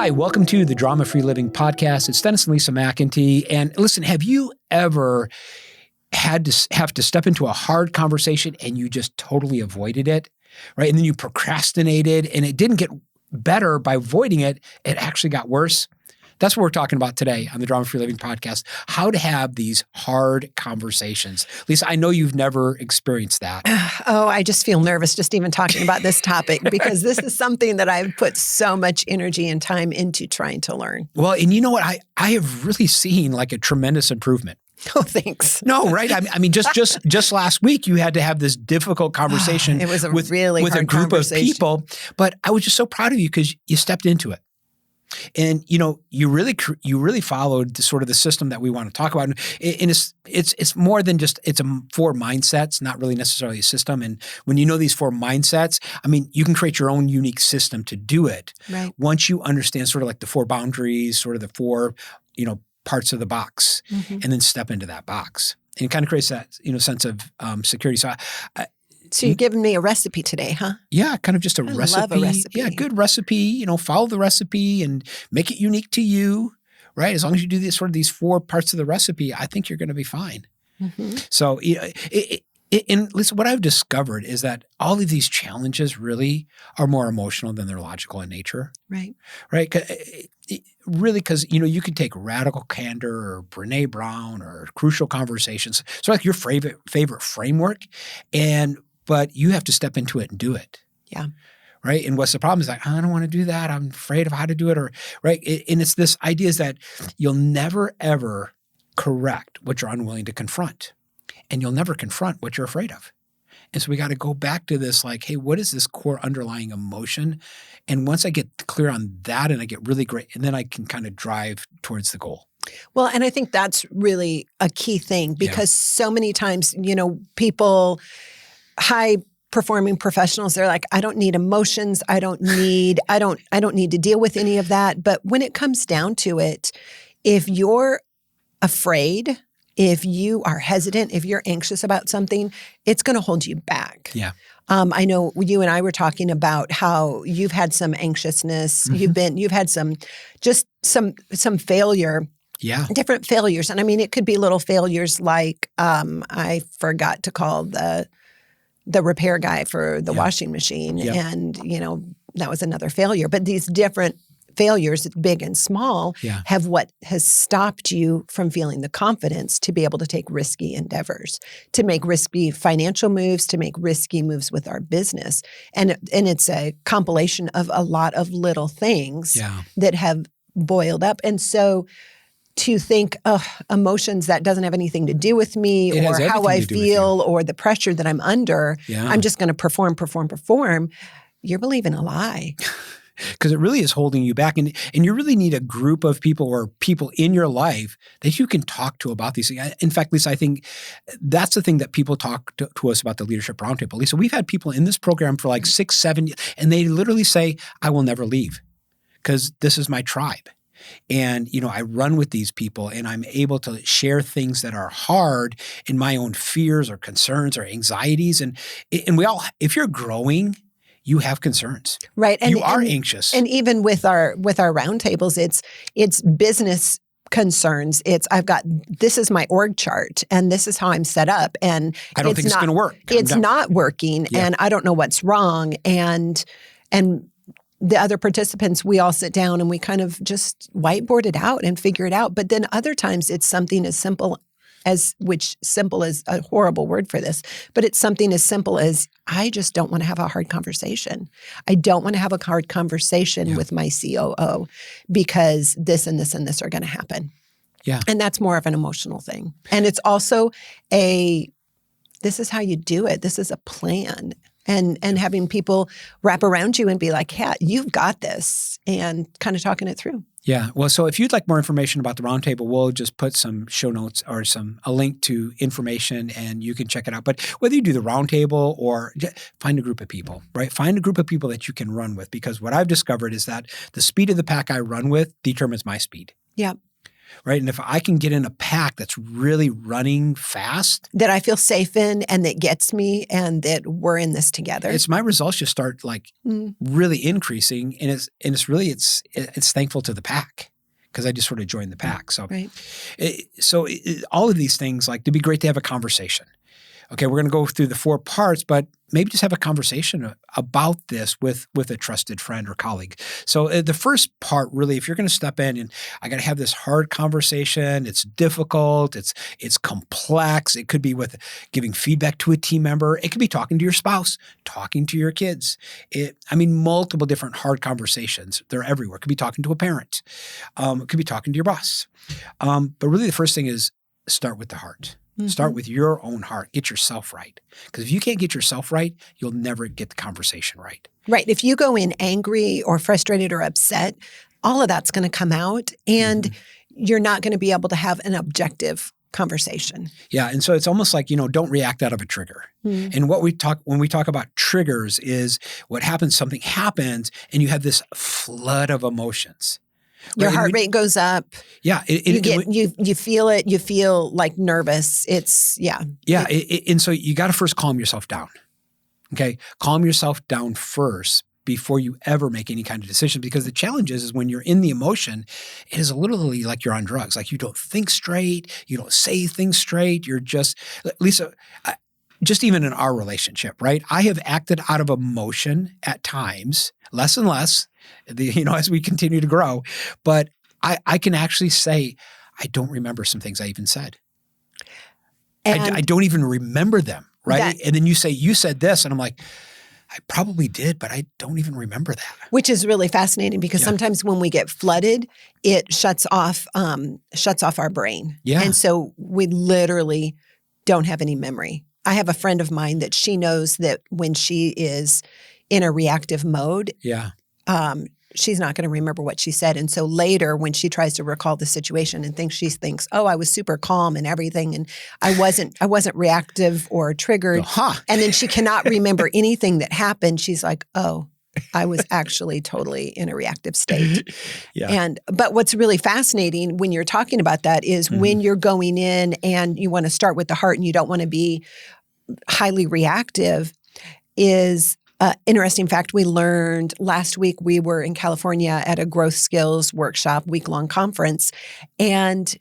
Hi, welcome to the Drama Free Living Podcast. It's Dennis and Lisa McIntee. And listen, have you ever have to step into a hard conversation and you just totally avoided it, right? And then you procrastinated and it didn't get better by avoiding it. It actually got worse. That's what we're talking about today on the Drama Free Living Podcast, how to have these hard conversations. Lisa, I know you've never experienced that. Oh, I just feel nervous just even talking about this topic because this is something that I've put so much energy and time into trying to learn. Well, and you know what? I have really seen like a tremendous improvement. Oh, thanks. No, right? I mean, just last week, you had to have this difficult conversation It was a with really a hard group of conversation. people. But I was just so proud of you because you stepped into it. And, you know, you really followed the sort of the system that we want to talk about. And it's more than just, it's 4 mindsets, not really necessarily a system. And when you know these 4 mindsets, I mean, you can create your own unique system to do it. Right. Once you understand sort of like the 4 boundaries, sort of the 4, parts of the box, and then step into that box. And it kind of creates that, sense of security. So you're giving me a recipe today, huh? Yeah, kind of just a recipe. Love a recipe. Yeah, good recipe. Follow the recipe and make it unique to you, right? As long as you do these 4 parts of the recipe, I think you're going to be fine. Mm-hmm. So, and listen, what I've discovered is that all of these challenges really are more emotional than they're logical in nature. Right. Right? Really, because, you could take Radical Candor or Brene Brown or Crucial Conversations. So like your favorite framework, but you have to step into it and do it. Yeah. Right. And what's the problem is like, I don't want to do that. I'm afraid of how to do it. Or right. And it's this idea is that you'll never, ever correct what you're unwilling to confront. And you'll never confront what you're afraid of. And so we got to go back to this like, hey, what is this core underlying emotion? And once I get clear on that and I get really great, and then I can kind of drive towards the goal. Well, and I think that's really a key thing because so many times, people, high performing professionals, they're like, I don't need emotions. I don't need to deal with any of that. But when it comes down to it, if you're afraid, if you are hesitant, if you're anxious about something, it's going to hold you back. Yeah. I know you and I were talking about how you've had some anxiousness. Mm-hmm. You've had some failure. Yeah. Different failures. And I mean, it could be little failures like I forgot to call the repair guy for the washing machine. Yeah. And, that was another failure. But these different failures, big and small, have what has stopped you from feeling the confidence to be able to take risky endeavors, to make risky financial moves, to make risky moves with our business. And it's a compilation of a lot of little things that have boiled up. And so to think, emotions that doesn't have anything to do with me or how I feel or the pressure that I'm under, I'm just going to perform, you're believing a lie. Because it really is holding you back. And you really need a group of people or people in your life that you can talk to about these things. In fact, Lisa, I think that's the thing that people talk to us about the Leadership Roundtable. Lisa, we've had people in this program for like 6, 7 years, and they literally say, I will never leave because this is my tribe. And, I run with these people and I'm able to share things that are hard in my own fears or concerns or anxieties. And we all, if you're growing, you have concerns. Right. And you are anxious. And even with our roundtables, it's business concerns. This is my org chart and this is how I'm set up. And I don't think it's going to work. It's not working and I don't know what's wrong. And the other participants, we all sit down and we kind of just whiteboard it out and figure it out. But then other times it's something as simple as, which simple is a horrible word for this, but it's something as simple as, I just don't want to have a hard conversation. I don't want to have a hard conversation with my COO because this and this and this are going to happen. Yeah. And that's more of an emotional thing. And it's also this is how you do it. This is a plan. And having people wrap around you and be like, yeah, you've got this, and kind of talking it through. Yeah. Well, so if you'd like more information about the roundtable, we'll just put some show notes or a link to information and you can check it out. But whether you do the roundtable or find a group of people, right? Find a group of people that you can run with, because what I've discovered is that the speed of the pack I run with determines my speed. Yeah. right? And if I can get in a pack that's really running fast, that I feel safe in and that gets me and that we're in this together. it's my results just start like really increasing. And it's thankful to the pack because I just sort of joined the pack. So, right. All of these things, like, it'd be great to have a conversation. Okay, we're going to go through the 4 parts, but maybe just have a conversation about this with a trusted friend or colleague. So the first part, really, if you're going to step in and I got to have this hard conversation, it's difficult, it's complex. It could be with giving feedback to a team member. It could be talking to your spouse, talking to your kids. Multiple different hard conversations. They're everywhere. It could be talking to a parent. It could be talking to your boss. But really the first thing is start with the heart. Start with your own heart. Get yourself right. Because if you can't get yourself right, you'll never get the conversation right. Right. If you go in angry or frustrated or upset, all of that's going to come out and you're not going to be able to have an objective conversation. Yeah. And so it's almost like, don't react out of a trigger. And when we talk about triggers is what happens, something happens and you have this flood of emotions. Your heart rate goes up. Yeah. You feel it. You feel like nervous. Yeah. And so you got to first calm yourself down. Okay. Calm yourself down first before you ever make any kind of decision, because the challenge is when you're in the emotion, it is literally like you're on drugs. Like you don't think straight. You don't say things straight. You're just, Lisa, just even in our relationship, right? I have acted out of emotion at times, less and less, as we continue to grow. But I can actually say, I don't remember some things I even said. I don't even remember them, right? And then you say, you said this, and I'm like, I probably did, but I don't even remember that. Which is really fascinating because sometimes when we get flooded, it shuts off our brain. Yeah. And so we literally don't have any memory. I have a friend of mine that she knows that when she is in a reactive mode, she's not going to remember what she said. And so later when she tries to recall the situation and she thinks, oh, I was super calm and everything. And I wasn't reactive or triggered. And then she cannot remember anything that happened. She's like, oh, I was actually totally in a reactive state. But what's really fascinating when you're talking about that is when you're going in and you want to start with the heart and you don't want to be highly reactive is interesting fact we learned last week. We were in California at a growth skills workshop, week-long conference, and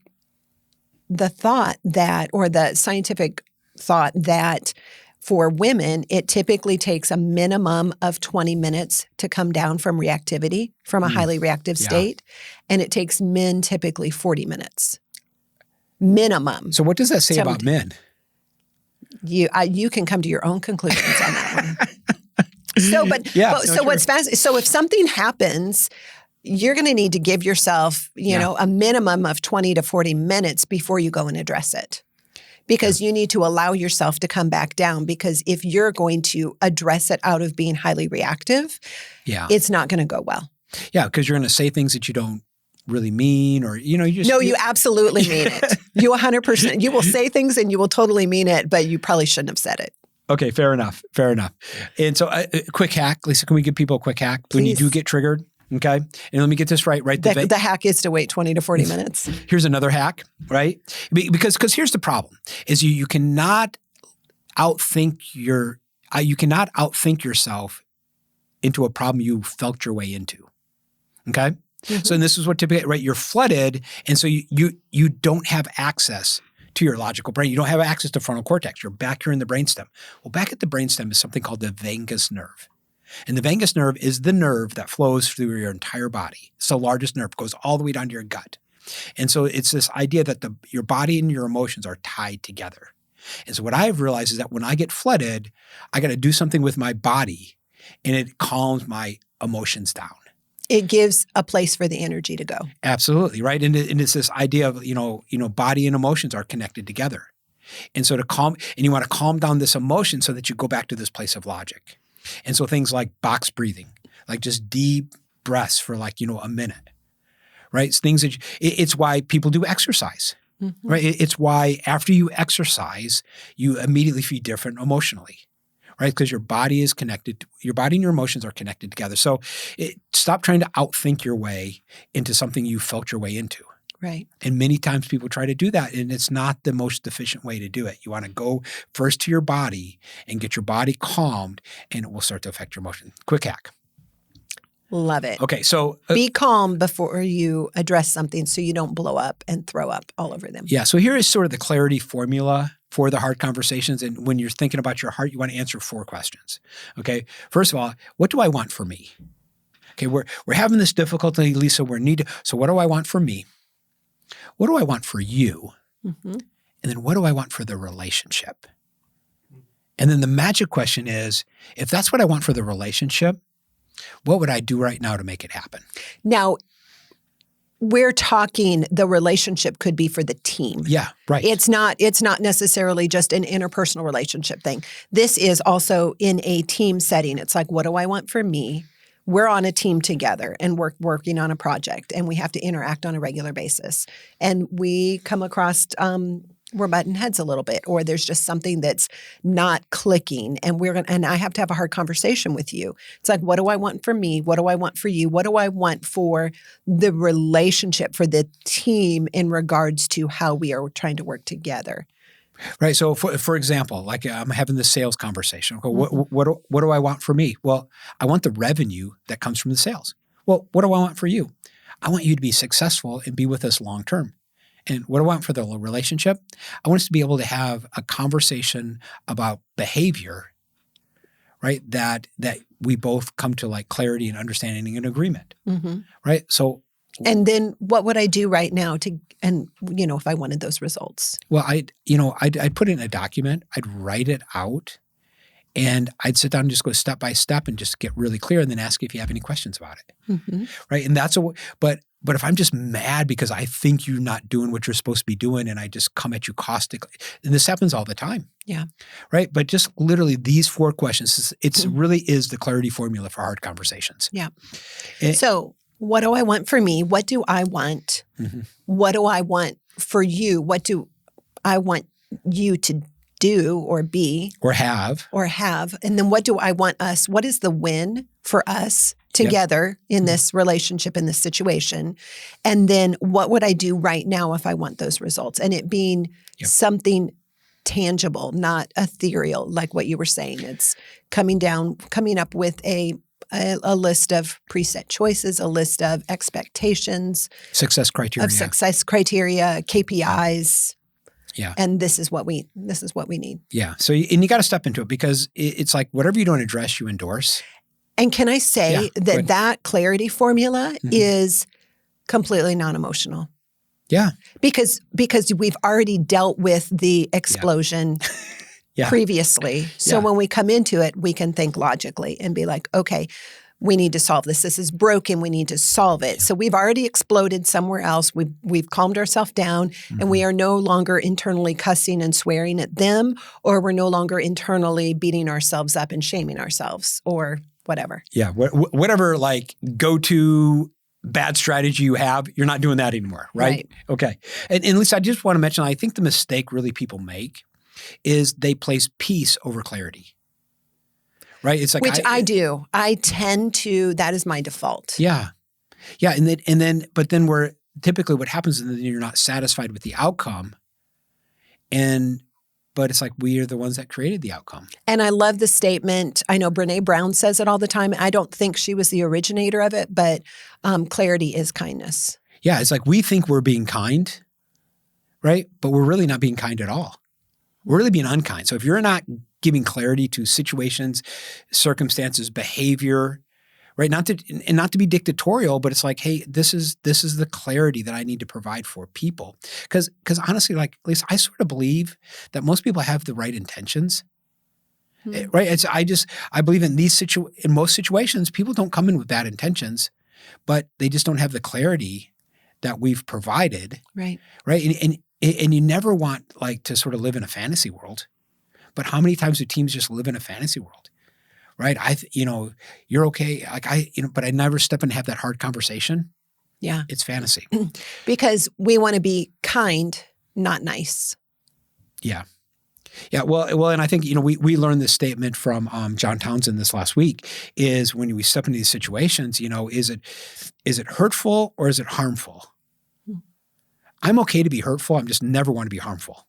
the scientific thought that for women, it typically takes a minimum of 20 minutes to come down from reactivity, from a highly reactive state, and it takes men typically 40 minutes. Minimum. So what does that say about men? You can come to your own conclusions on that one. What's fascinating? So if something happens, you're going to need to give yourself, a minimum of 20 to 40 minutes before you go and address it, because you need to allow yourself to come back down. Because if you're going to address it out of being highly reactive, it's not going to go well. Yeah, because you're going to say things that you don't really mean, or you absolutely mean it. You 100%. You will say things and you will totally mean it, but you probably shouldn't have said it. Okay, fair enough. And so a quick hack, Lisa, can we give people a quick hack? Please. When you do get triggered, okay? And let me get this right. The hack is to wait 20 to 40 minutes. Here's another hack, right? Because here's the problem, is you cannot outthink yourself into a problem you felt your way into, okay? So and this is what typically, right? You're flooded, and so you don't have access to your logical brain. You don't have access to frontal cortex. You're back here in the brainstem. Well, back at the brainstem is something called the vagus nerve. And the vagus nerve is the nerve that flows through your entire body. It's the largest nerve, goes all the way down to your gut. And so it's this idea that your body and your emotions are tied together. And so what I've realized is that when I get flooded, I got to do something with my body, and it calms my emotions down. It gives a place for the energy to go. Absolutely, right? And it's this idea of, body and emotions are connected together. And so you want to calm down this emotion so that you go back to this place of logic. And so things like box breathing, like just deep breaths for a minute, right? It's why people do exercise, right? It's why after you exercise, you immediately feel different emotionally. Right? Because your body is connected, your body and your emotions are connected together. So stop trying to outthink your way into something you felt your way into. Right. And many times people try to do that, and it's not the most efficient way to do it. You want to go first to your body and get your body calmed, and it will start to affect your emotion. Quick hack. Love it. Okay, so be calm before you address something so you don't blow up and throw up all over them. Yeah, so here is sort of the clarity formula for the hard conversations. And when you're thinking about your heart, you want to answer 4 questions. Okay, first of all, what do I want for me? Okay, we're having this difficulty, Lisa. So what do I want for me? What do I want for you? Mm-hmm. And then what do I want for the relationship? And then the magic question is, if that's what I want for the relationship, what would I do right now to make it happen? Now, we're talking the relationship could be for the team. Yeah, right. It's not necessarily just an interpersonal relationship thing. This is also in a team setting. It's like, what do I want for me? We're on a team together and we're working on a project and we have to interact on a regular basis. And we come across we're butting heads a little bit, or there's just something that's not clicking, and I have to have a hard conversation with you. It's like, what do I want for me? What do I want for you? What do I want for the relationship, for the team in regards to how we are trying to work together? Right. So, for example, like I'm having this sales conversation. Okay, what do I want for me? Well, I want the revenue that comes from the sales. Well, what do I want for you? I want you to be successful and be with us long term. And what do I want for the relationship? I want us to be able to have a conversation about behavior, right? That we both come to like clarity and understanding and agreement, right? So, and then what would I do right now if I wanted those results? Well, I'd put it in a document. I'd write it out, and I'd sit down and just go step by step and just get really clear, and then ask if you have any questions about it, right? And that's But if I'm just mad because I think you're not doing what you're supposed to be doing and I just come at you caustically, and this happens all the time. Yeah. Right? But just literally these 4 questions, it really is the clarity formula for hard conversations. Yeah. So what do I want for me? What do I want? What do I want for you? What do I want you to do or be? Or have. And then what do I want us? What is the win for us together in this relationship, in this situation? And then what would I do right now if I want those results? And it being something tangible, not ethereal, like what you were saying. It's coming up with a list of preset choices, a list of expectations. Success criteria, KPIs. Yeah. And this is what we need. Yeah. So, and you got to step into it, because it's like whatever you don't address, you endorse. And can I say that clarity formula is completely non-emotional? Yeah. Because we've already dealt with the explosion previously. So when we come into it, we can think logically and be like, okay, we need to solve this. This is broken. We need to solve it. Yeah. So we've already exploded somewhere else. We've calmed ourselves down, and we are no longer internally cussing and swearing at them, or we're no longer internally beating ourselves up and shaming ourselves or whatever. Yeah. Whatever like go-to bad strategy you have, you're not doing that anymore, right? Okay. And Lisa, I just want to mention, I think the mistake really people make is they place peace over clarity. Right? It's like I do. I tend to, that is my default. Yeah. Yeah. But then we're typically what happens is that you're not satisfied with the outcome. But it's like we are the ones that created the outcome. And I love the statement. I know Brené Brown says it all the time. I don't think she was the originator of it, but clarity is kindness. Yeah. It's like we think we're being kind, right? But we're really not being kind at all. We're really being unkind. So if you're not giving clarity to situations, circumstances, behavior, right? Not to be dictatorial, but it's like, hey, this is the clarity that I need to provide for people. Because honestly, like, at least I sort of believe that most people have the right intentions, right? I believe in in most situations, people don't come in with bad intentions, but they just don't have the clarity that we've provided, right? Right, and you never want like to sort of live in a fantasy world. But how many times do teams just live in a fantasy world, right? You're okay. Like but I never step in and have that hard conversation. Yeah. It's fantasy. Because we want to be kind, not nice. Yeah. Yeah. Well, and I think, we learned this statement from John Townsend this last week is when we step into these situations, is it hurtful or is it harmful? I'm okay to be hurtful. I'm just never want to be harmful,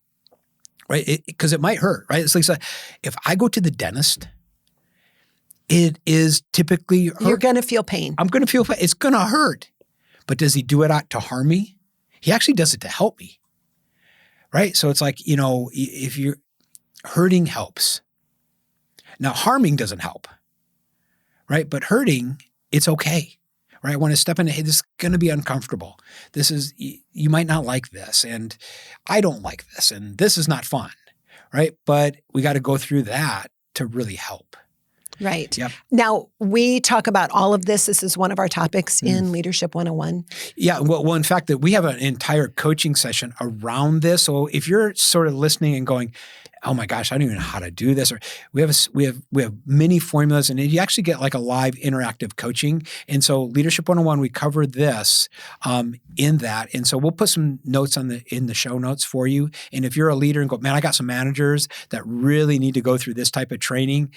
right? Because it might hurt, right? It's like, if I go to the dentist, it is typically hurt. You're going to feel pain. I'm going to feel pain. It's going to hurt. But does he do it to harm me? He actually does it to help me, right? So it's like, if you're hurting helps. Now, harming doesn't help, right? But hurting, it's okay, right? I want to step in, hey, this is going to be uncomfortable. You might not like this, and I don't like this, and this is not fun, right? But we got to go through that to really help. Right. Yep. Now, we talk about all of this. This is one of our topics in Leadership 101. Yeah. Well, in fact, that we have an entire coaching session around this. So if you're sort of listening and going, oh my gosh, I don't even know how to do this. Or we have many formulas, and you actually get like a live interactive coaching. And so Leadership 101, we cover this in that. And so we'll put some notes in the show notes for you. And if you're a leader and go, man, I got some managers that really need to go through this type of training,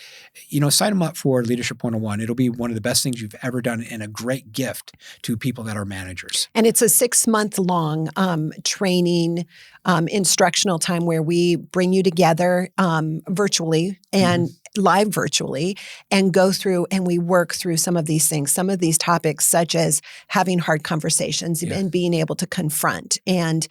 sign them up for Leadership 101. It'll be one of the best things you've ever done and a great gift to people that are managers. And it's a 6-month-long training instructional time where we bring you together virtually and live virtually and go through and we work through some of these things, some of these topics, such as having hard conversations and being able to confront and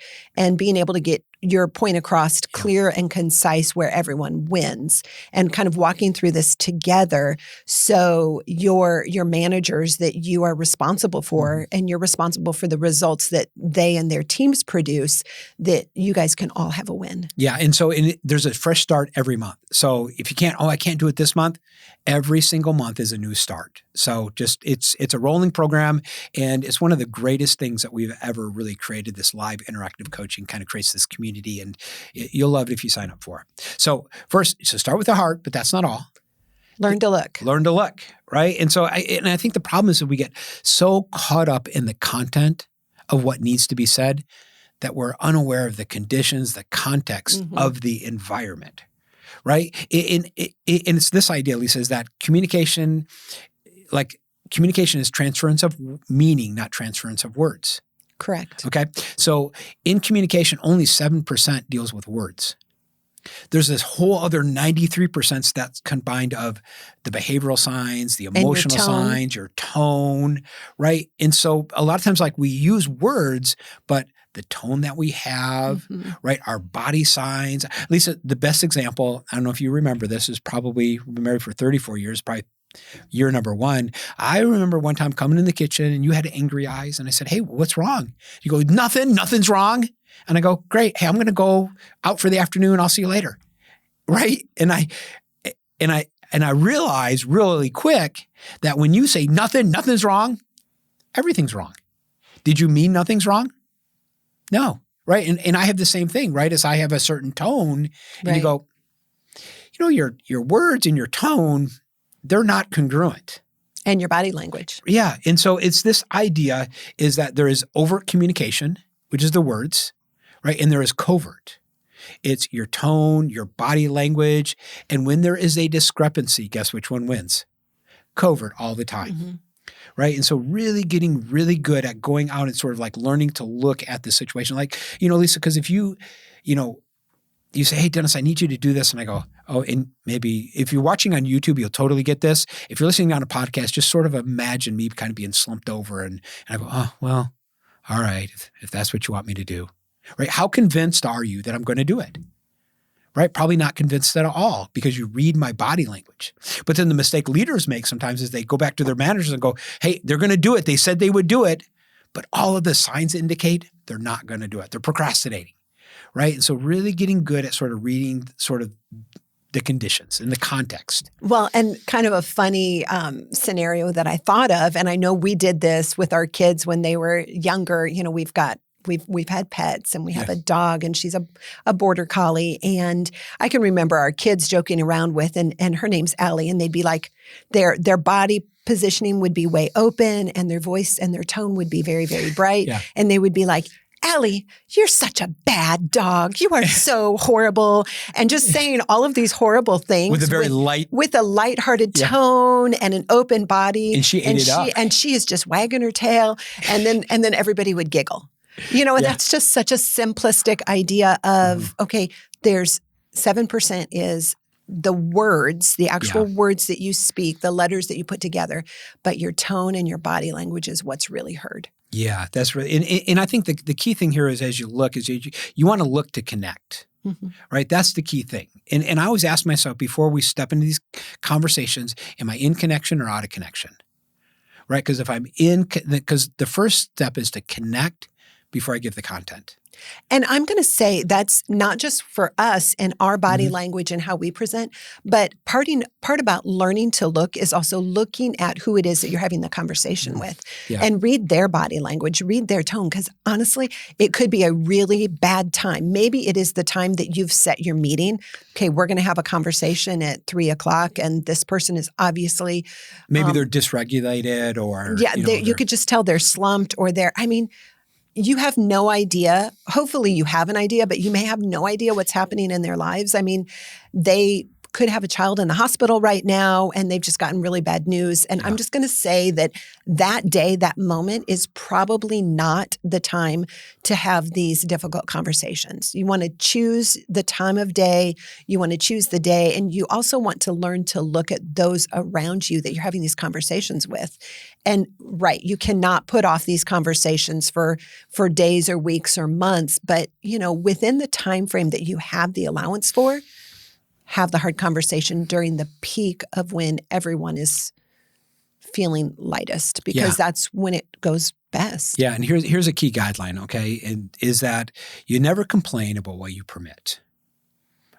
being able to get your point across clear and concise where everyone wins, and kind of walking through this together. So your managers that you are responsible for and you're responsible for the results that they and their teams produce, that you guys can all have a win. Yeah. And so there's a fresh start every month. So if you can't, I can't do it this month, every single month is a new start. So it's a rolling program, and it's one of the greatest things that we've ever really created. This live interactive coaching kind of creates this community, and you'll love it if you sign up for it. So first, start with the heart, but that's not all. Learn to look. Learn to look, right? And so I think the problem is that we get so caught up in the content of what needs to be said that we're unaware of the conditions, the context of the environment, right? And it's this idea, Lisa, is that communication is transference of meaning, not transference of words. Correct. Okay. So in communication, only 7% deals with words. There's this whole other 93% that's combined of the behavioral signs, the emotional signs, your tone, right? And so a lot of times, we use words, but the tone that we have, right? Our body signs. Lisa, the best example, I don't know if you remember this, is probably been married for 34 years, probably year number 1. I remember one time coming in the kitchen and you had angry eyes, and I said, hey, what's wrong? You go, nothing's wrong. And I go, great. Hey, I'm going to go out for the afternoon. I'll see you later. Right. And I realized really quick that when you say nothing's wrong, everything's wrong. Did you mean nothing's wrong? No. Right. And I have the same thing, right? As I have a certain tone, and you go, your words and your tone, they're not congruent. And your body language. Yeah. And so it's this idea is that there is overt communication, which is the words, right? And there is covert. It's your tone, your body language. And when there is a discrepancy, guess which one wins? Covert all the time. Right. And so really getting really good at going out and sort of learning to look at the situation. Lisa, because if you say, hey, Dennis, I need you to do this. And I go, oh, and maybe if you're watching on YouTube, you'll totally get this. If you're listening on a podcast, just sort of imagine me kind of being slumped over. And I go, oh, well, all right, if that's what you want me to do. Right. How convinced are you that I'm going to do it? Right. Probably not convinced at all, because you read my body language. But then the mistake leaders make sometimes is they go back to their managers and go, hey, they're going to do it. They said they would do it. But all of the signs indicate they're not going to do it. They're procrastinating. Right. And so really getting good at sort of reading sort of the conditions and the context. Well, and kind of a funny scenario that I thought of, and I know we did this with our kids when they were younger. We've had pets, and we have a dog, and she's a border collie. And I can remember our kids joking around with, and her name's Allie, and they'd be like, their body positioning would be way open, and their voice and their tone would be very, very bright. Yeah. And they would be like, Allie, you're such a bad dog. You are so horrible. And just saying all of these horrible things. With a lighthearted tone and an open body. And she ate it up. And she is just wagging her tail. And then everybody would giggle. That's just such a simplistic idea of, okay, there's 7% is the words, the actual words that you speak, the letters that you put together, but your tone and your body language is what's really heard. Yeah, that's really, and I think the key thing here is as you look is you want to look to connect, right? That's the key thing. And I always ask myself before we step into these conversations, am I in connection or out of connection? Right? Because because the first step is to connect before I give the content. And I'm going to say that's not just for us and our body language and how we present, but part about learning to look is also looking at who it is that you're having the conversation with and read their body language, read their tone. Because honestly, it could be a really bad time. Maybe it is the time that you've set your meeting. Okay, we're going to have a conversation at 3:00 and this person is obviously— Maybe they're dysregulated or— you could just tell they're slumped or you have no idea. Hopefully you have an idea, but you may have no idea what's happening in their lives. I mean, they could have a child in the hospital right now and they've just gotten really bad news. And I'm just going to say that day, that moment is probably not the time to have these difficult conversations. You want to choose the time of day. You want to choose the day. And you also want to learn to look at those around you that you're having these conversations with. And you cannot put off these conversations for days or weeks or months, but within the time frame that you have the allowance for, have the hard conversation during the peak of when everyone is feeling lightest, because that's when it goes best. Yeah, and here's a key guideline, okay? And is that you never complain about what you permit,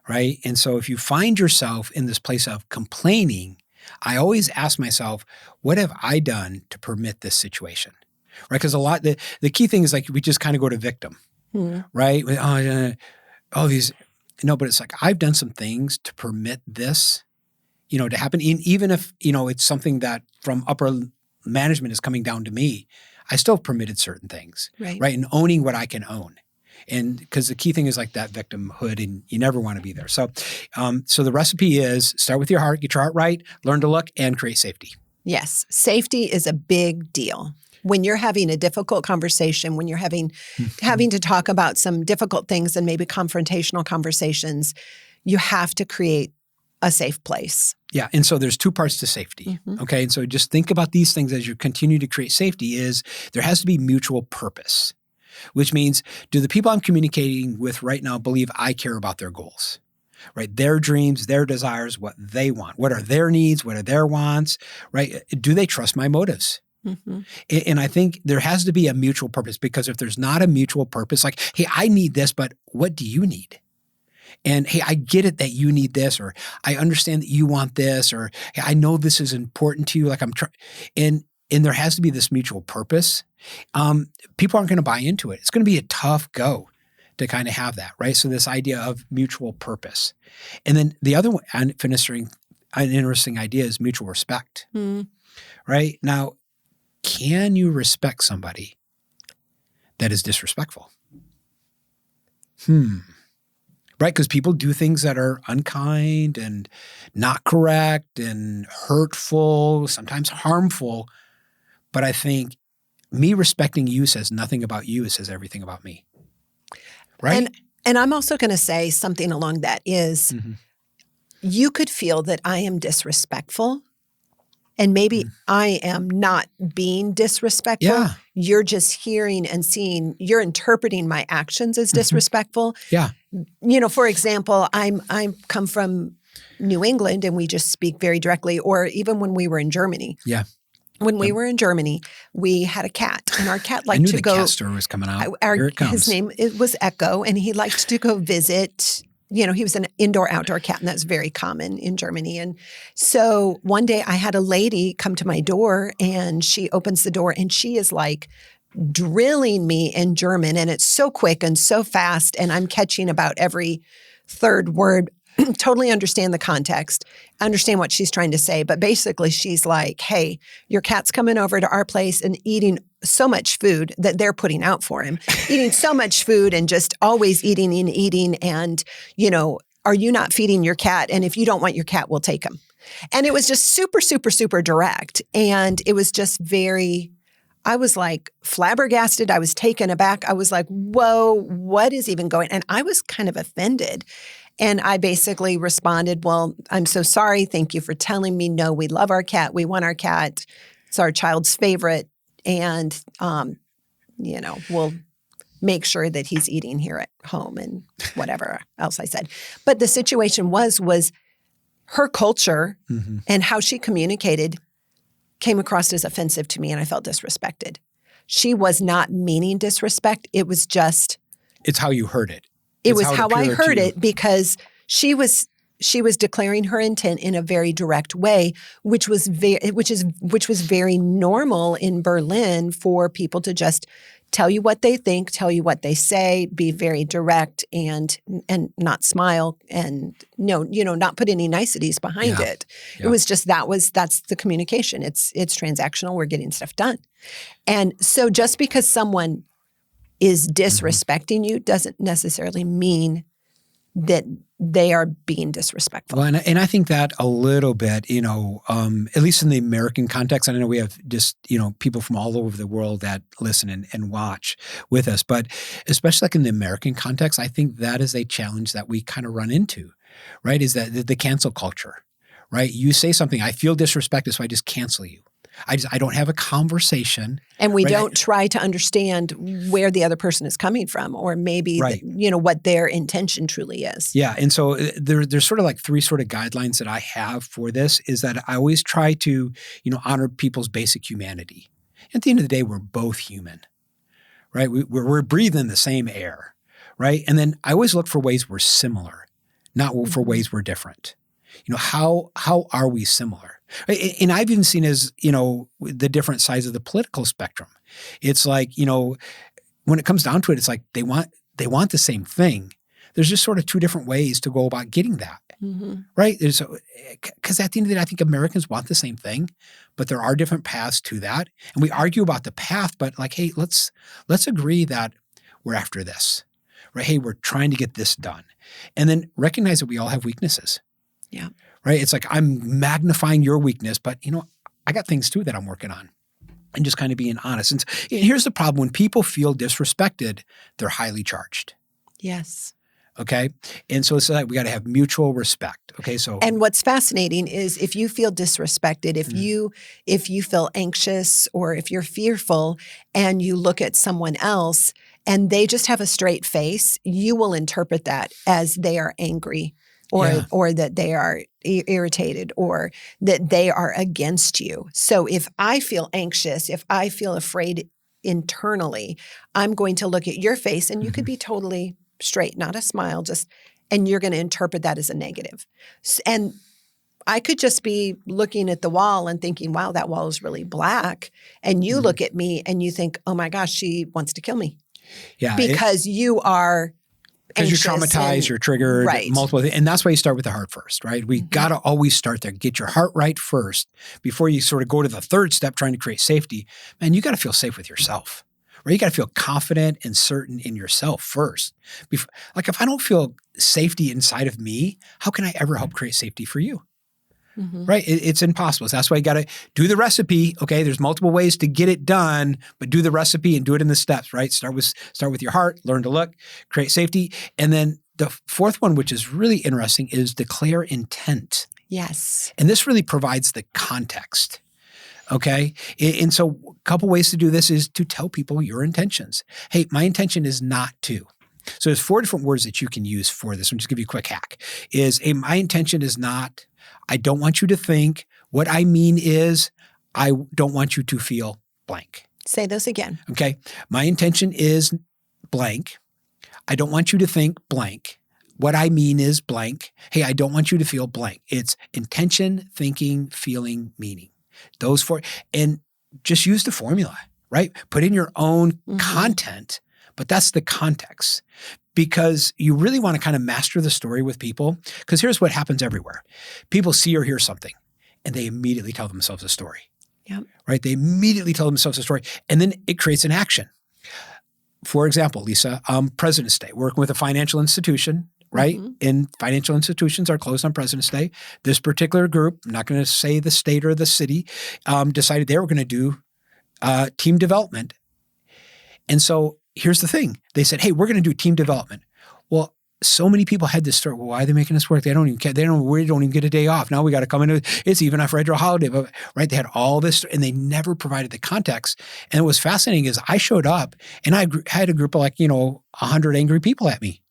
right? And so if you find yourself in this place of complaining, I always ask myself, what have I done to permit this situation, right? Because the key thing is like we just kind of go to victim, right? But it's like I've done some things to permit this, to happen. Even if, it's something that from upper management is coming down to me, I still permitted certain things, right? And owning what I can own. And because the key thing is like that victimhood and you never want to be there. So, so the recipe is start with your heart, get your heart right, learn to look and create safety. Yes. Safety is a big deal. When you're having a difficult conversation, when you're having to talk about some difficult things and maybe confrontational conversations, you have to create a safe place. Yeah. And so there's two parts to safety. Okay. And so just think about these things as you continue to create safety is there has to be mutual purpose, which means do the people I'm communicating with right now believe I care about their goals? Right? Their dreams, their desires, what they want. What are their needs? What are their wants? Right? Do they trust my motives? And I think there has to be a mutual purpose, because if there's not a mutual purpose, like, hey, I need this, but what do you need? And hey, I get it that you need this, or I understand that you want this, or hey, I know this is important to you. Like I'm trying, and there has to be this mutual purpose. People aren't going to buy into it. It's going to be a tough go to kind of have that, right? So this idea of mutual purpose. And then the other one, an interesting idea is mutual respect, right? Now, can you respect somebody that is disrespectful? Right? Because people do things that are unkind and not correct and hurtful, sometimes harmful. But I think me respecting you says nothing about you. It says everything about me. Right? And I'm also going to say something along that is you could feel that I am disrespectful. And maybe I am not being disrespectful. Yeah. You're just hearing and seeing, you're interpreting my actions as disrespectful. Yeah. For example, I come from New England and we just speak very directly, or even when we were in Germany. Yeah. When we were in Germany, we had a cat, and our cat liked to go. I knew the cat story was coming out. Here it comes. His name was Echo, and he liked to go visit. He was an indoor-outdoor cat, and that's very common in Germany. And so one day I had a lady come to my door, and she opens the door, and she is like drilling me in German, and it's so quick and so fast, and I'm catching about every third word. Totally understand the context, understand what she's trying to say. But basically, she's like, hey, your cat's coming over to our place and eating so much food that they're putting out for him, eating so much food and just always eating and eating. And, are you not feeding your cat? And if you don't want your cat, we'll take him. And it was just super, super, super direct. And it was just very I was like flabbergasted. I was taken aback. I was like, whoa, what is even going? And I was kind of offended. And I basically responded, well, I'm so sorry. Thank you for telling me. No, we love our cat. We want our cat. It's our child's favorite. And, we'll make sure that he's eating here at home and whatever else I said. But the situation was her culture and how she communicated came across as offensive to me, and I felt disrespected. She was not meaning disrespect. It was just... It's how you heard it. It was how I heard it, because she was declaring her intent in a very direct way, which was very normal in Berlin for people to just tell you what they think, tell you what they say, be very direct and not smile and not put any niceties behind it. Yeah. It was just that's the communication. It's transactional. We're getting stuff done. And so just because someone is disrespecting you doesn't necessarily mean that they are being disrespectful. Well, and I think that a little bit, at least in the American context, and I know we have just, people from all over the world that listen and watch with us, but especially like in the American context, I think that is a challenge that we kind of run into, right? Is that the cancel culture, right? You say something, I feel disrespected, so I just cancel you. I don't have a conversation. And we don't try to understand where the other person is coming from, or maybe, what their intention truly is. Yeah. And so there's sort of like three sort of guidelines that I have for this, is that I always try to, honor people's basic humanity. At the end of the day, we're both human, right? We're breathing the same air, right? And then I always look for ways we're similar, not for ways we're different. How are we similar? And I've even seen as, the different sides of the political spectrum. It's like, when it comes down to it, it's like they want the same thing. There's just sort of two different ways to go about getting that, right? Because at the end of the day, I think Americans want the same thing, but there are different paths to that. And we argue about the path, but like, hey, let's agree that we're after this, right? Hey, we're trying to get this done. And then recognize that we all have weaknesses. Yeah. Right? It's like I'm magnifying your weakness, but I got things too that I'm working on, and just kind of being honest. And here's the problem. When people feel disrespected, they're highly charged. Yes. Okay. And so it's like we got to have mutual respect. Okay. And what's fascinating is if you feel disrespected, if you feel anxious, or if you're fearful and you look at someone else and they just have a straight face, you will interpret that as they are angry. Or that they are irritated, or that they are against you. So if I feel anxious, if I feel afraid internally, I'm going to look at your face, and you could be totally straight, not a smile, and you're going to interpret that as a negative. And I could just be looking at the wall and thinking, wow, that wall is really black. And you look at me and you think, oh my gosh, she wants to kill me. Yeah. Because you are... Because you're traumatized, you're triggered, multiple things. And that's why you start with the heart first, right? We got to always start there. Get your heart right first before you sort of go to the third step, trying to create safety. Man, you got to feel safe with yourself, right? You got to feel confident and certain in yourself first. Like if I don't feel safety inside of me, how can I ever help create safety for you? Right? It's impossible. So that's why you got to do the recipe. Okay. There's multiple ways to get it done, but do the recipe and do it in the steps, right? Start with your heart, learn to look, create safety. And then the fourth one, which is really interesting, is declare intent. Yes. And this really provides the context. Okay. And so a couple ways to do this is to tell people your intentions. Hey, my intention is not to. So there's 4 different words that you can use for this. I'll just give you a quick hack. My intention is not, I don't want you to think. What I mean is, I don't want you to feel blank. Say those again. Okay. My intention is blank. I don't want you to think blank. What I mean is blank. Hey, I don't want you to feel blank. It's intention, thinking, feeling, meaning. Those 4. And just use the formula, right? Put in your own content, but that's the context. Because you really want to kind of master the story with people. Because here's what happens everywhere. People see or hear something, and they immediately tell themselves a story. Yep. Right? They immediately tell themselves a story, and then it creates an action. For example, Lisa, President's Day, working with a financial institution, right? And financial institutions are closed on President's Day. This particular group, I'm not going to say the state or the city, decided they were going to do team development. And so here's the thing. They said, hey, we're going to do team development. Well, so many people had this story. Well, why are they making us work? They don't even care. We don't even get a day off. Now we got to come into it. It's even a federal holiday, but right? They had all this and they never provided the context. And what was fascinating is I showed up and I had a group of 100 angry people at me.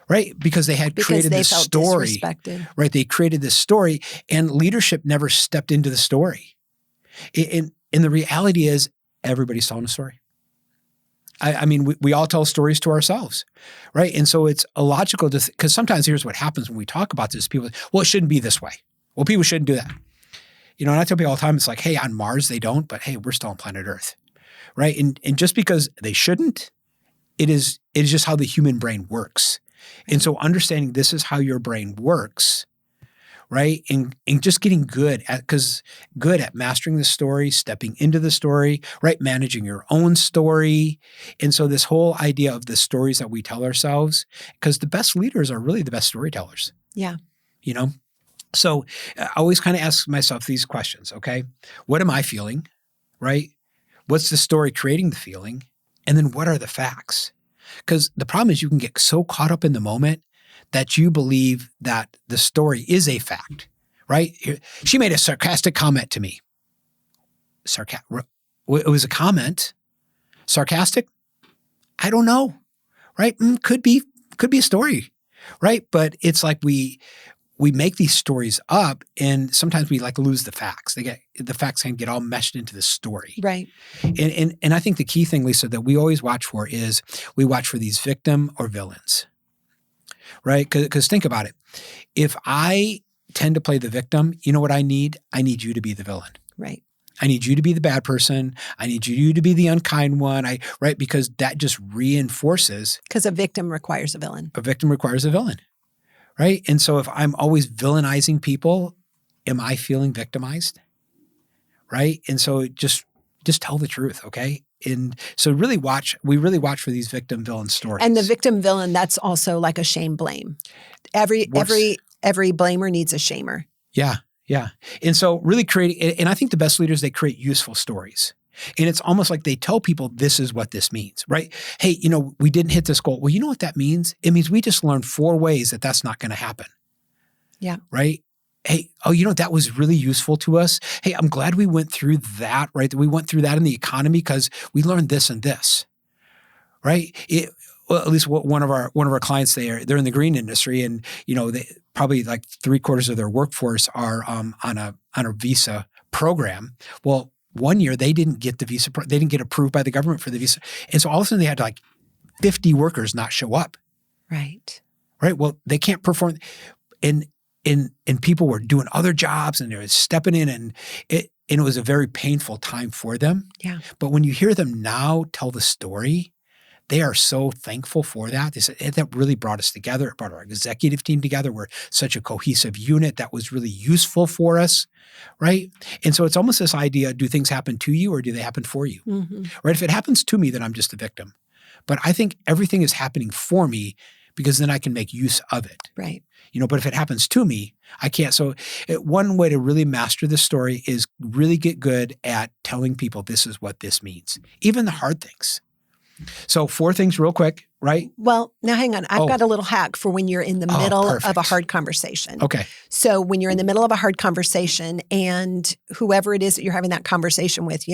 Right? Because they had created this story. Right? They created this story and leadership never stepped into the story. And the reality is everybody's telling a story. I mean, we all tell stories to ourselves, right? And so it's illogical because sometimes here's what happens when we talk about this. People say, well, it shouldn't be this way. Well, people shouldn't do that. And I tell people all the time, it's like, hey, on Mars, they don't, but hey, we're still on planet Earth, right? And just because they shouldn't, it is just how the human brain works. And so understanding this is how your brain works, right? And just getting good at mastering the story, stepping into the story, right? Managing your own story. And so this whole idea of the stories that we tell ourselves, because the best leaders are really the best storytellers. Yeah. So I always kind of ask myself these questions, okay? What am I feeling, right? What's the story creating the feeling? And then what are the facts? Because the problem is you can get so caught up in the moment that you believe that the story is a fact, right? She made a sarcastic comment to me. It was a comment. Sarcastic? I don't know, right? Could be a story, right? But it's like we make these stories up and sometimes we lose the facts. The facts can get all meshed into the story. Right. And I think the key thing, Lisa, that we always watch for is we watch for these victim or villains. Right? Because think about it. If I tend to play the victim, you know what I need? I need you to be the villain. Right. I need you to be the bad person. I need you to be the unkind one. Right? Because that just reinforces. Because a victim requires a villain. A victim requires a villain. Right? And so if I'm always villainizing people, am I feeling victimized? Right? And so just tell the truth, okay? And so we really watch for these victim villain stories. And the victim villain, that's also like a shame blame. Every blamer needs a shamer. Yeah. Yeah. And so really and I think the best leaders, they create useful stories. And it's almost like they tell people this is what this means, right? Hey, we didn't hit this goal. Well, you know what that means? It means we just learned 4 ways that that's not going to happen. Yeah. Right? Hey, that was really useful to us. Hey, I'm glad we went through that, right? We went through that in the economy because we learned this and this, right? Well, at least one of our clients, they're in the green industry, and they probably 3/4 of their workforce are on a visa program. Well, one year they didn't get the visa, they didn't get approved by the government for the visa, and so all of a sudden they had 50 workers not show up. Right. Right. Well, they can't perform, and people were doing other jobs and they were stepping in, and it was a very painful time for them. Yeah. But when you hear them now tell the story, they are so thankful for that. They said, that really brought us together. It brought our executive team together. We're such a cohesive unit. That was really useful for us, right? And so it's almost this idea, do things happen to you or do they happen for you? Mm-hmm. Right? If it happens to me, then I'm just the victim. But I think everything is happening for me because then I can make use of it. Right. But if it happens to me, I can't. So one way to really master this story is really get good at telling people this is what this means, even the hard things. So 4 things real quick, right? Well, now hang on. I've got a little hack for when you're in the middle of a hard conversation. Okay. So when you're in the middle of a hard conversation and whoever it is that you're having that conversation with,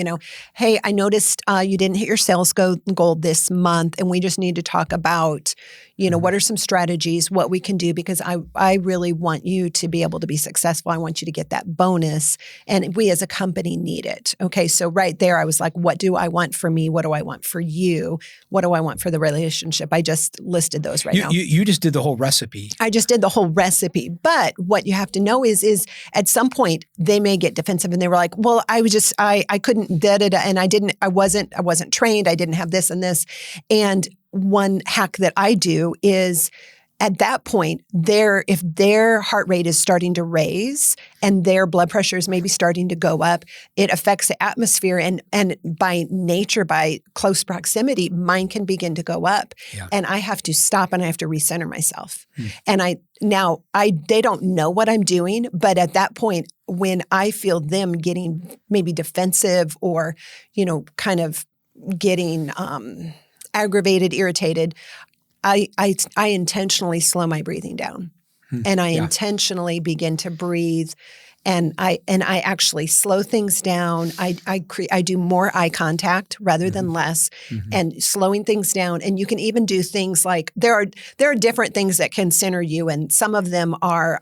hey, I noticed you didn't hit your sales goal this month, and we just need to talk about, what are some strategies, what we can do, because I really want you to be able to be successful. I want you to get that bonus, and we as a company need it. Okay. So right there, I was like, what do I want for me? What do I want for you? What do I want for the relationship? I just listed those now. You just did the whole recipe. I just did the whole recipe. But what you have to know is at some point they may get defensive and they were like, well, I couldn't and I wasn't trained. I didn't have this and this. And one hack that I do is at that point, if their heart rate is starting to raise and their blood pressure is maybe starting to go up, it affects the atmosphere. And by nature, by close proximity, mine can begin to go up. Yeah. And I have to stop and I have to recenter myself. And they don't know what I'm doing, but at that point, when I feel them getting maybe defensive or, kind of getting aggravated, irritated, I intentionally slow my breathing down, and I intentionally begin to breathe, and I actually slow things down. I do more eye contact rather than less, and slowing things down. And you can even do things like there are different things that can center you, and some of them are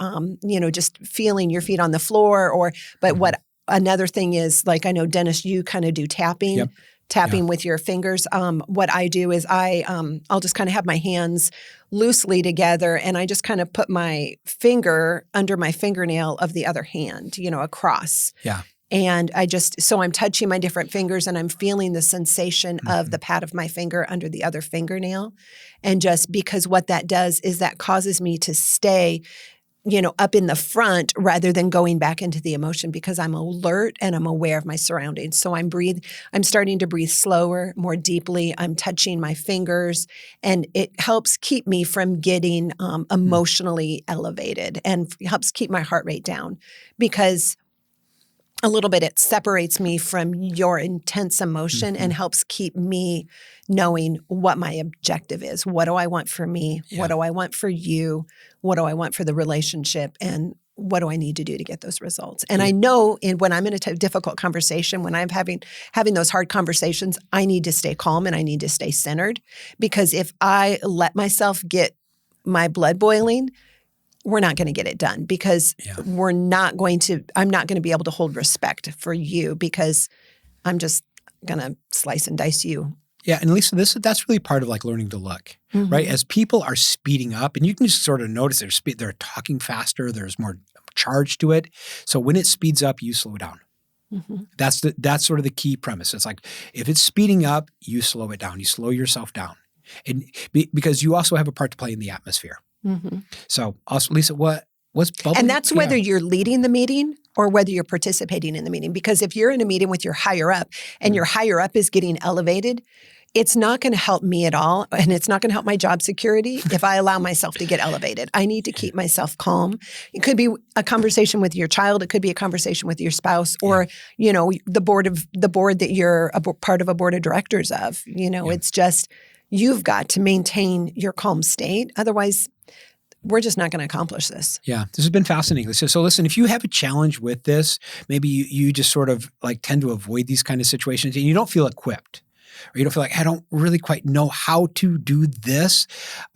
just feeling your feet on the floor. But what another thing is, like I know Dennis, you kind of do tapping. Yep. Tapping with your fingers. What I do is I'll just kind of have my hands loosely together, and I just kind of put my finger under my fingernail of the other hand, across. Yeah. And so I'm touching my different fingers, and I'm feeling the sensation of the pad of my finger under the other fingernail. And just because what that does is that causes me to stay up in the front rather than going back into the emotion, because I'm alert and I'm aware of my surroundings. So I'm starting to breathe slower, more deeply. I'm touching my fingers, and it helps keep me from getting emotionally elevated and helps keep my heart rate down, because a little bit it separates me from your intense emotion and helps keep me knowing what my objective is. What do I want for me? Yeah. What do I want for you? What do I want for the relationship? And what do I need to do to get those results? And I know when I'm in a difficult conversation, when I'm having those hard conversations, I need to stay calm and I need to stay centered, because if I let myself get my blood boiling, we're not going to get it done, because I'm not going to be able to hold respect for you, because I'm just going to slice and dice you. Yeah. And Lisa, that's really part of like learning to look, right? As people are speeding up, and you can just sort of notice they're talking faster, there's more charge to it. So when it speeds up, you slow down. That's sort of the key premise. It's like, if it's speeding up, you slow it down. You slow yourself down. And because you also have a part to play in the atmosphere. So also, Lisa, what's bubbling? And that's whether you're leading the meeting or whether you're participating in the meeting. Because if you're in a meeting with your higher up and your higher up is getting elevated, it's not going to help me at all, and it's not going to help my job security if I allow myself to get elevated. I need to keep myself calm. It could be a conversation with your child. It could be a conversation with your spouse, or the board that you're a part of a board of directors of. It's just, you've got to maintain your calm state. Otherwise, we're just not going to accomplish this. Yeah, this has been fascinating. So listen, if you have a challenge with this, maybe you just sort of like tend to avoid these kind of situations and you don't feel equipped, or you don't feel like, I don't really quite know how to do this,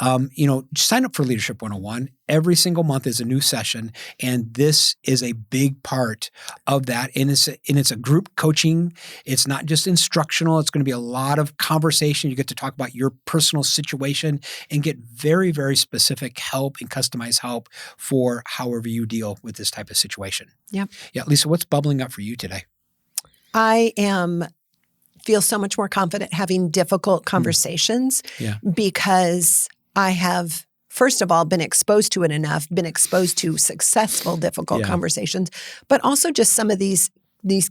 sign up for Leadership 101. Every single month is a new session, and this is a big part of that. And it's a group coaching. It's not just instructional. It's going to be a lot of conversation. You get to talk about your personal situation and get very, very specific help and customized help for however you deal with this type of situation. Yeah. Yeah. Lisa, what's bubbling up for you today? I feel so much more confident having difficult conversations because I have, first of all, been exposed to it enough, been exposed to successful, difficult conversations, but also just some of these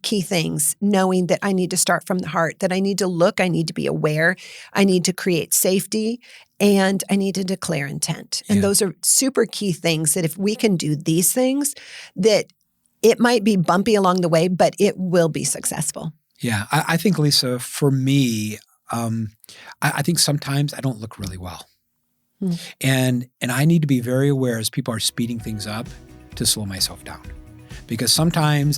key things, knowing that I need to start from the heart, that I need to look, I need to be aware, I need to create safety, and I need to declare intent. And those are super key things that if we can do these things, that it might be bumpy along the way, but it will be successful. Yeah, I think, Lisa, for me, I think sometimes I don't look really well. And I need to be very aware as people are speeding things up to slow myself down. Because sometimes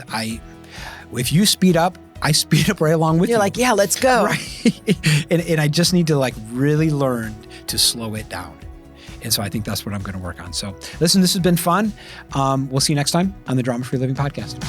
if you speed up, I speed up right along with you. You're like, yeah, let's go. Right. and I just need to like really learn to slow it down. And so I think that's what I'm going to work on. So listen, this has been fun. We'll see you next time on the Drama Free Living Podcast.